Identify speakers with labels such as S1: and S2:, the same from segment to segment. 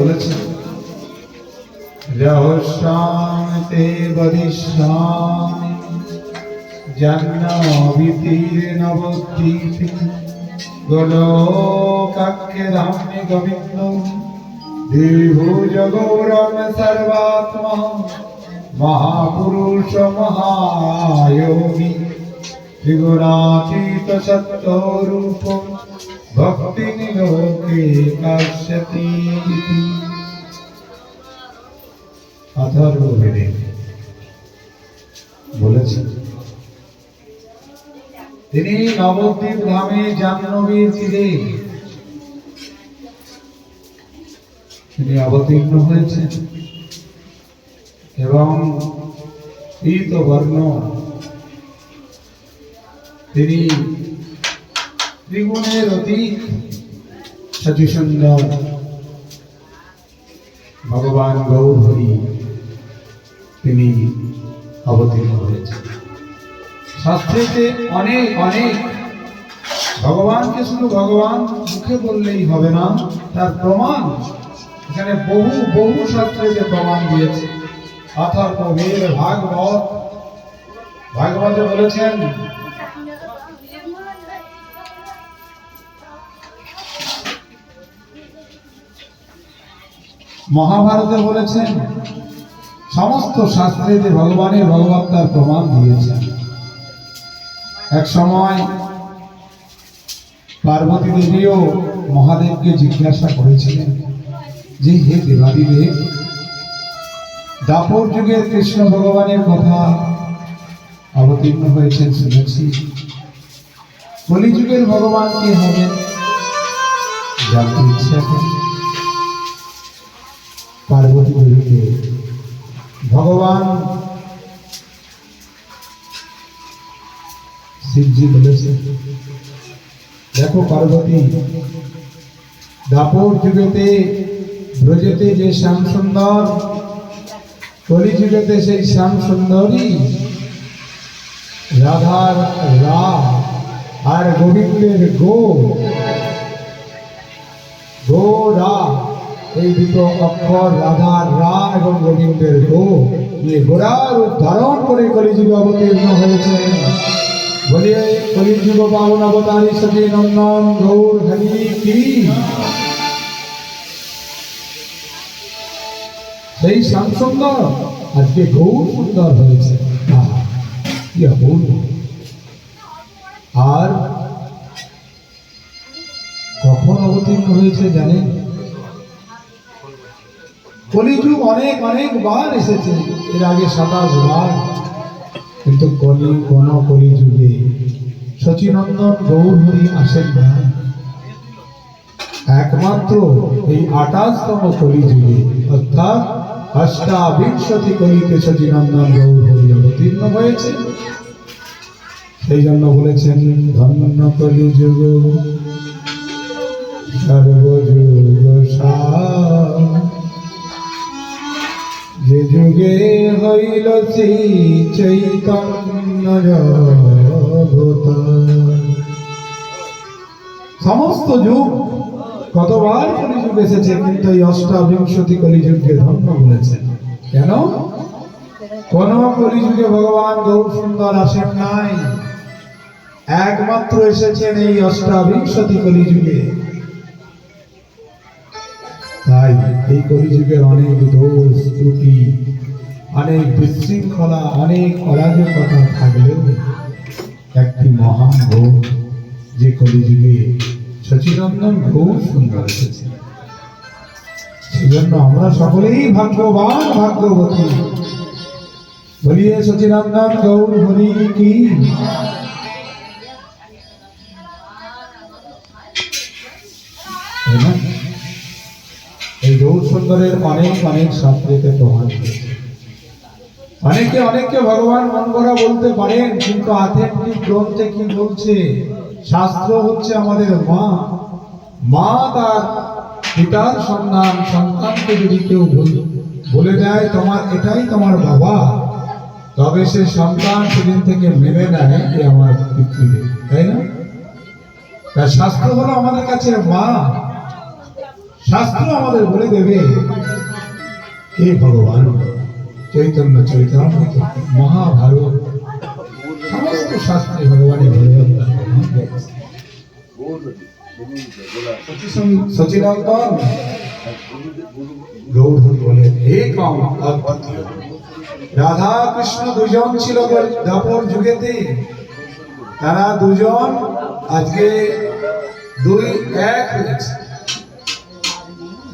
S1: বলেছেন রহস্যান্তে বদিষ্যামি জাহ্নবীতীর নবদ্বীপে গোলোকাখ্যে গোবিন্দ দ্বিভুজগৌরম সর্বাত্মা মহাপুরুষ মহায়োগী ত্রিগুণাতীত সত্যরূপ ভক্তি লোকে কাশ্যতি। অথর্ববেদে বলেছেন তিনি নবদ্বীপ ধামে জাহ্নবীর তীরে তিনি অবতীর্ণ হয়েছেন এবং পীত বর্ণ তিনি ত্রিগুণের অতীত সচি সুন্দর ভগবান গৌর হরি তিনি অবতীর্ণ হয়েছেন। শাস্ত্রেতে অনেক অনেক ভগবানকে শুধু ভগবান মুখে বললেই হবে না, তার প্রমাণ এখানে বহু বহু শাস্ত্রেতে প্রমাণ দিয়েছে। অথর্ববেদ ভাগবতে বলেছেন মহাভারতে বলেছেন সমস্ত শাস্ত্রেতে ভগবানের ভগবত্তার প্রমাণ দিয়েছেন। এক সময় পার্বতী দেবীও মহাদেবকে জিজ্ঞাসা করেছিলেন যে হে দেবাদিদেব, দাপর যুগের কৃষ্ণ ভগবানের কথা অবতীর্ণ হয়েছেন শুনেছি, কলিযুগের ভগবান কে হবেন জানতে ইচ্ছা করে পার্বতী দেবীকে ভগবান শিবজি বলেছে, দেখো পার্বতী, দাপর যুগেতে ব্রজেতে যে শ্যাম সুন্দর, কলিযুগেতে সেই শ্যাম সুন্দরী রাধার রা আর গোবিন্দের গোরা, এই দুটো অক্ষর রাধার রা এবং গোবিন্দের নিয়ে গোড়ার রূপ ধারণ করে কলিযুগে অবতীর্ণ হয়েছেন। বলিয়ে কলিযুগ পাবন অবতারী সতী নন্দন গৌর হরি কি। সেই শ্যাম সুন্দর আজকে গৌর সুন্দর হয়েছে, কি অপূর্ব। আর কখন অবতীর্ণ হয়েছে জানেন? কলিযুগ অনেক অনেক বার এসেছে, এর আগে 27 বার, কিন্তু কলিযুগে শচীনন্দন গৌর হরি আসেন না। একমাত্র এই 28তম কলিযুগে অর্থাৎ অষ্টাবিংশতি কলিতে শচীনন্দন গৌর হরি অবতীর্ণ হয়েছে। সেই জন্য বলেছেন ধন্য কলিযুগ সর্বযুগ যে যুগে হইল শ্রী চৈতন্য সমস্ত যুগ কতবার কলিযুগ এসেছে, কিন্তু এই অষ্টাবিংশতি কলিযুগকে ধন্য বলেছেন। কেন? কোন কলিযুগে ভগবান গৌর সুন্দর আসেন নাই, একমাত্র এসেছেন এই অষ্টাবিংশতি কলিযুগে। তাই এই কলিযুগের অনেক দোষ ত্রুটি, অনেক বিশৃঙ্খলা, অনেক অরাজকতা থাকলেও একটি মহান গৌর, যে কলিযুগে শচীনন্দন গৌর সুন্দর এসেছে। সেজন্য আমরা সকলেই ভাগ্যবান ভাগ্যবতী। বলিয়ে শচীনন্দন গৌর হরি কি। এই গৌর সুন্দরের অনেক অনেক শাস্ত্রেতে প্রমাণ হয়েছে। অনেকে ভগবান মন করা বলতে পারেন, কিন্তু আধ্যাত্মিক গ্রন্থে কি বলছে? শাস্ত্র হচ্ছে আমাদের মা তার পিতার সন্ধান সন্তানকে যদি কেউ বলে দেয় তোমার এটাই তোমার বাবা, তবে সে সন্তান সেদিন থেকে মেনে নেয় যে আমার পিতৃদেব, তাই না? তার শাস্ত্র হলো আমাদের কাছে মা। শাস্ত্র আমাদের বলে দেবে হে ভগবান চৈতন্য চৈতন্য মহাভারত সমস্ত শাস্ত্রে ভগবানের সচিনন্দন গৌর বলেন হে কম অদ্বিতীয়। রাধা কৃষ্ণ দুজন ছিল দাপর যুগেতে, তারা দুজন আজকে দুই এক হয়েছে।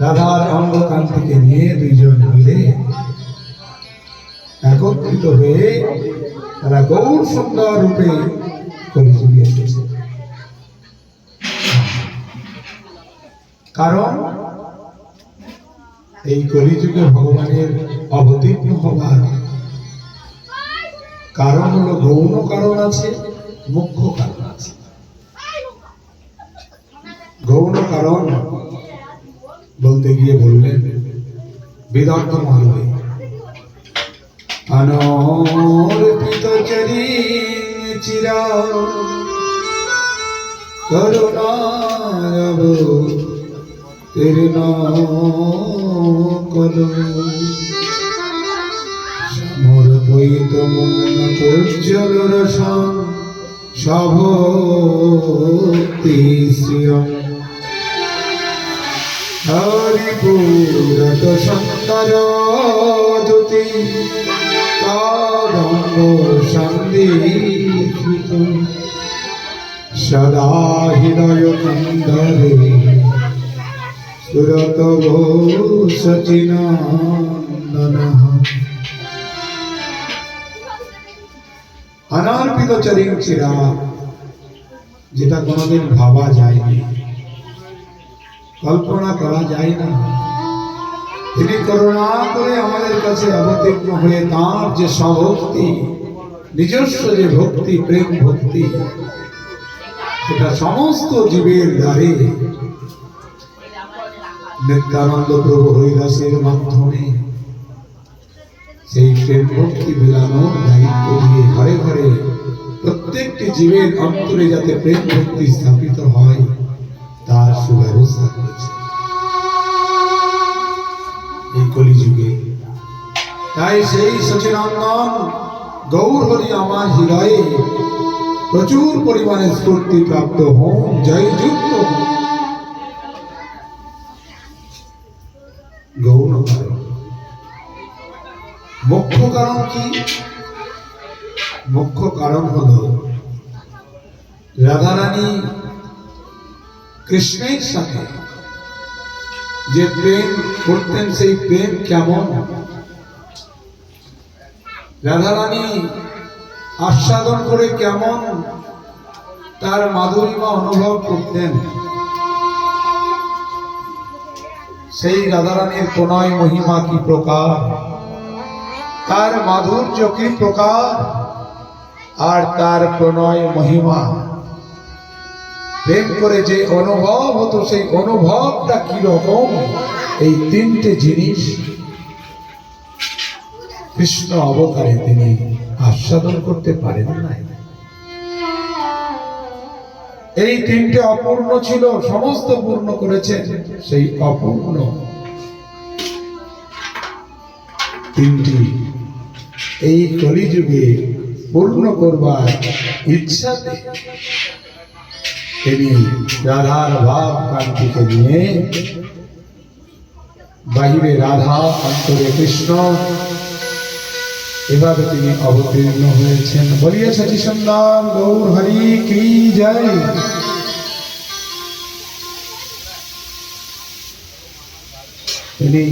S1: রাধার অঙ্গকান্তিকে নিয়ে দুইজন মিলে একত্রিত হয়ে তারা গৌর সুন্দর রূপে কলিযুগে এসেছে। কারণ এই কলিযুগে ভগবানের অবতীর্ণ হবার কারণ হলো গৌণ কারণ আছে, মুখ্য কারণ আছে। গৌণ কারণ বলতে গিয়ে বললেন বেদান্ত মহালয় অনর্পিত চরিণ চিরা করুণারব তীর্ণ কলো সমর্পিত মুন্নতোজ্জ্বল রসং সভক্তি শ্রিয়ং হরিপুরত সুন্দর জ্যোতি কাদম্ব সন্দীপিত সদা হৃদয় কুন্দরে সুরত সচিনন্দন। অনর্পিত চরিং চিরা, যেটা কোনোদিন ভাবা যায়নি, কল্পনা করা যায় না, তিনি করুণা করে আমাদের কাছে অবতীর্ণ হয়ে তাঁর যে স্বভক্তি, নিজস্ব যে ভক্তি, প্রেম ভক্তি, সেটা সমস্ত জীবের দ্বারে নিত্যানন্দ প্রভু হরিদাসের মাধ্যমে সেই প্রেম ভক্তি বিলানোর দায়িত্ব দিয়ে ঘরে ঘরে প্রত্যেকটি জীবের অন্তরে যাতে প্রেম ভক্তি স্থাপিত হয় তার সুব্যবস্থা করেছে এই কলিযুগে। তাই সেই সচিনন্দন গৌর হরি আমার হৃদয়ে প্রচুর পরিমাণে স্ফূর্তি প্রাপ্ত হন, জয়যুক্ত হন। গৌণ কারণ, মুখ্য কারণ কি? মুখ্য কারণ হল রাধারানী কৃষ্ণের সাথে যে প্রেম করতেন, সেই প্রেম কেমন, রাধারানী আস্বাদন করে কেমন তার মাধুরিমা অনুভব করতেন, সেই রাধারানীর প্রণয় মহিমা কি প্রকার, তার মাধুর্য কি প্রকার, আর তার প্রণয় মহিমা প্রেম করে যে অনুভব হতো সেই অনুভবটা কি রকম, এই তিনটে জিনিস কৃষ্ণ অবতারে তিনি আস্বাদন করতে পারেন নাই। এই তিনটে অপূর্ণ ছিল, সমস্ত পূর্ণ করেছেন। সেই অপূর্ণ তিনটি এই কলিযুগে পূর্ণ করবার ইচ্ছাতে তিনি রাধার ভাব কান্তিকে নিয়ে বাহিরে রাধা, অন্তরে কৃষ্ণ, এভাবে তিনি অবতীর্ণ হয়েছেন। বলিয়ে সচি সুন্দর গৌর হরি কি জয়। তিনি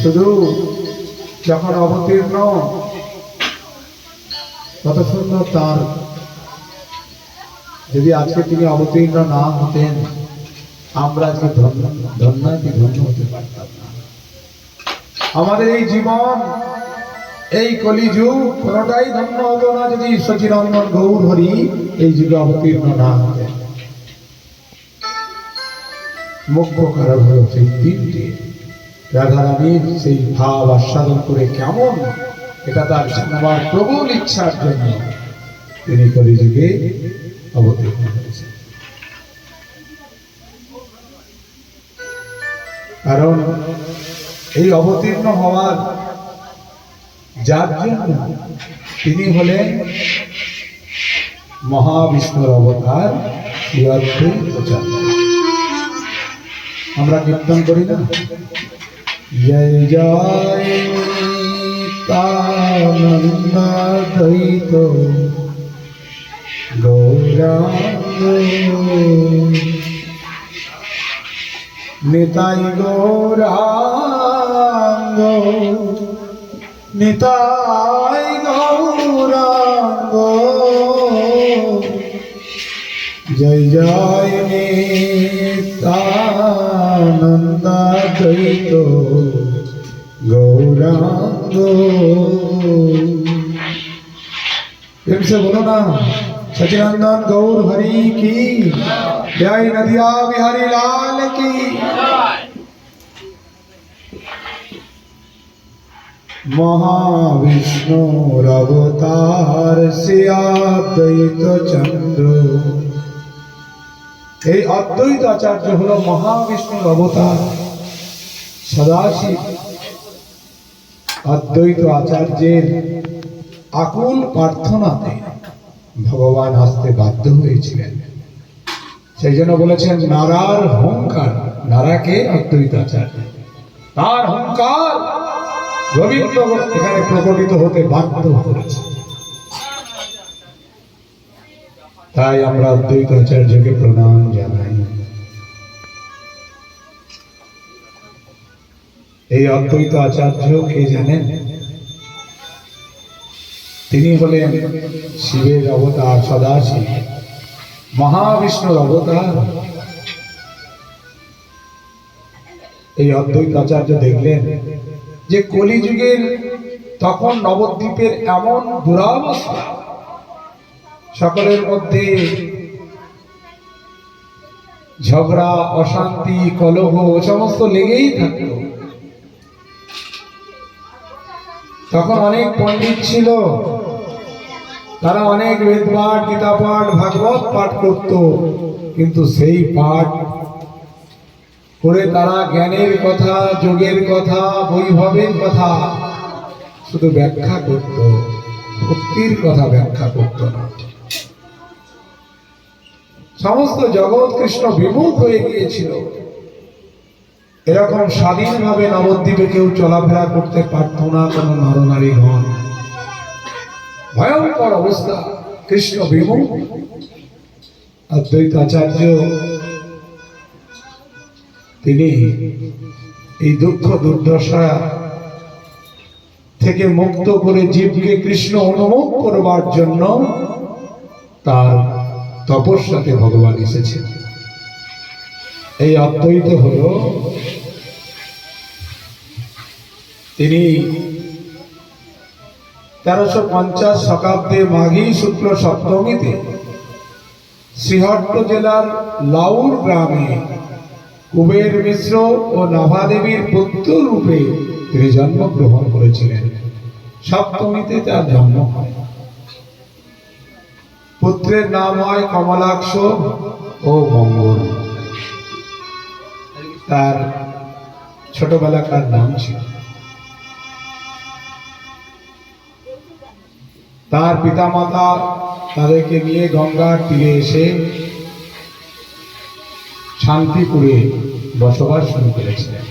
S1: শুধু যখন অবতীর্ণ, কত সুন্দর তার, যদি আজকে তিনি অবতীর্ণ না হতেন আমরা আজকে ধন্য হতে পারতাম না। আমাদের এই জীবন, এই কলিযুগ কোনটাই ধন্য হতো না যদি সচিনন্দন গৌর হরি এই যুগে অবতীর্ণ না হতেন। মুখ্য কারণ হল সেই তিনটে, রাধারানীর সেই ভাব আস্বাদন করে কেমন, এটা তার জানবার প্রবল ইচ্ছার জন্য তিনি কলিযুগে অবতীর্ণ হয়েছেন। কারণ এই অবতীর্ণ হওয়ার যার জন্য তিনি হলেন মহাবিষ্ণুর অবতার শ্রী অদ্বৈত চন্দ্র। আমরা কীর্তন করি না, জয় জয় নিত্যানন্দ দ্বৈত গৌরাঙ্গ, নিতাই গৌরাঙ্গ, নিতাই গৌরাঙ্গ, জয় জয় নিত্যানন্দ দ্বৈত गौरांग। प्रेम से बोलो ना, सचिनंदन गौर हरि की जय, नदिया बिहारी लाल की। महाविष्णु अवतार से अद्वैत चंद्र, এই অদ্বৈত আচার্য হলো মহাবিষ্ণুর অবতার সদাশিব। অদ্বৈত আচার্যের আকুল প্রার্থনাতে ভগবান আসতে বাধ্য হয়েছিলেন। সেই জন্য বলেছেন নারার হুঙ্কার, নারাকে অদ্বৈত আচার্য, তার হুঙ্কার গোবিন্দ এখানে প্রকটিত হতে বাধ্য করেছে। তাই আমরা অদ্বৈত আচার্যকে প্রণাম জানাই। এই অদ্বৈত আচার্য কে জানেন? তিনি হলেন শিবের অবতার সদাশিব, মহাবিষ্ণুর অবতার। এই অদ্বৈত আচার্য দেখলেন যে কলিযুগের তখন নবদ্বীপের এমন দুরাবস্থা, সকলের মধ্যে ঝগড়া, অশান্তি, কলহ সমস্ত লেগেই থাকত। তখন অনেক পণ্ডিত ছিল, তারা অনেক বেদ পাঠ, গীতা পাঠ, ভাগবত পাঠ করত, কিন্তু সেই পাঠ করে তারা জ্ঞানের কথা, যোগের কথা, বৈভবের কথা শুধু ব্যাখ্যা করত, ভক্তির কথা ব্যাখ্যা করত না। সমস্ত জগৎ কৃষ্ণ বিমুখ হয়ে গিয়েছিল। এরকম স্বাধীনভাবে নবদ্বীপে কেউ চলাফেরা করতে পারত না, কোন নরনারীগণ। ভয়ঙ্কর অবস্থা, কৃষ্ণ বিমুখ। অদ্বৈত আচার্য তিনি এই দুঃখ দুর্দশা থেকে মুক্ত করে জীবকে কৃষ্ণ অনুভব করবার জন্য তার তপস্যাতে ভগবান এসেছেন। এই অদ্বৈত হল, তিনি 1350 শতাব্দে মাঘী শুক্ল সপ্তমীতে শ্রীহট্ট জেলার লাউর গ্রামে কুবের মিশ্র ও নাভাদেবীর পুত্র রূপে তিনি জন্মগ্রহণ করেছিলেন। সপ্তমীতে তার জন্ম হয়। পুত্রের নাম হয় কমলাক্ষ ও মঙ্গল। তার ছোটবেলাকার নাম ছিল। তার পিতামাতা তাদেরকে নিয়ে গঙ্গার তীরে এসে শান্তিপুরে বসবাস শুরু করেছিলেন।